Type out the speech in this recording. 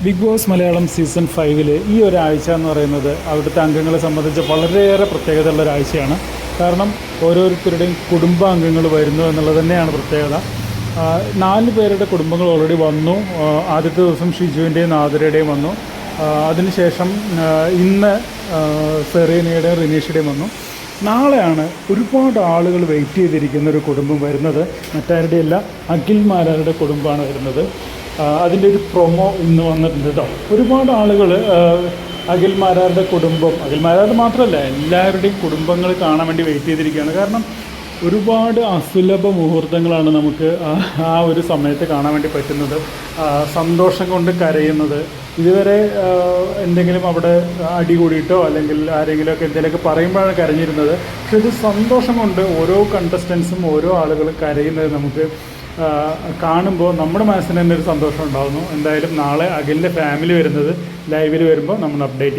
Big boss Malayalam season 5 ഈ ഒരാഴ്ച എന്ന് പറയുന്നത് അവിടുത്തെ അംഗങ്ങളെ സംബന്ധിച്ച് വളരെയേറെ പ്രത്യേകതയുള്ള ഒരാഴ്ചയാണ്. കാരണം ഓരോരുത്തരുടെയും കുടുംബാംഗങ്ങൾ വരുന്നു എന്നുള്ളത് തന്നെയാണ് പ്രത്യേകത. 4 പേരുടെ കുടുംബങ്ങൾ ഓൾറെഡി വന്നു. ആദ്യത്തെ ദിവസം ഷിജുവിൻ്റെയും നാദിരയുടെയും വന്നു. അതിനുശേഷം ഇന്ന് സെറീനയുടെയും റിനീഷയുടെയും വന്നു. നാളെയാണ് ഒരുപാട് ആളുകൾ വെയിറ്റ് ചെയ്തിരിക്കുന്ന ഒരു കുടുംബം വരുന്നത്. മറ്റാരുടെയല്ല, അഖിൽമാരാരുടെ കുടുംബമാണ് വരുന്നത്. അതിൻ്റെ ഒരു പ്രൊമോ ഇന്ന് വന്നിട്ടുണ്ട് കേട്ടോ. ഒരുപാട് ആളുകൾ അഖിൽമാരാരുടെ കുടുംബം, അഖിൽമാരാരുടെ മാത്രമല്ല എല്ലാവരുടെയും കുടുംബങ്ങൾ കാണാൻ വേണ്ടി വെയിറ്റ് ചെയ്തിരിക്കുകയാണ്. കാരണം ഒരുപാട് അസുലഭ മുഹൂർത്തങ്ങളാണ് നമുക്ക് ആ ഒരു സമയത്ത് കാണാൻ വേണ്ടി പറ്റുന്നത്. സന്തോഷം കൊണ്ട് കരയുന്നത്, ഇതുവരെ എന്തെങ്കിലും അവിടെ അടി കൂടിയിട്ടോ അല്ലെങ്കിൽ ആരെങ്കിലുമൊക്കെ എന്തെങ്കിലുമൊക്കെ പറയുമ്പോഴാണ് കരഞ്ഞിരുന്നത്. പക്ഷെ ഇത് സന്തോഷം കൊണ്ട് ഓരോ കണ്ടസ്റ്റൻസും ഓരോ ആളുകളും കരയുന്നത് നമുക്ക് കാണുമ്പോൾ നമ്മുടെ മനസ്സിന് തന്നെ ഒരു സന്തോഷം ഉണ്ടാകുന്നു. എന്തായാലും നാളെ അഖിലിൻ്റെ ഫാമിലി വരുന്നത് ലൈവിൽ വരുമ്പോൾ നമ്മൾ അപ്ഡേറ്റ് ചെയ്യും.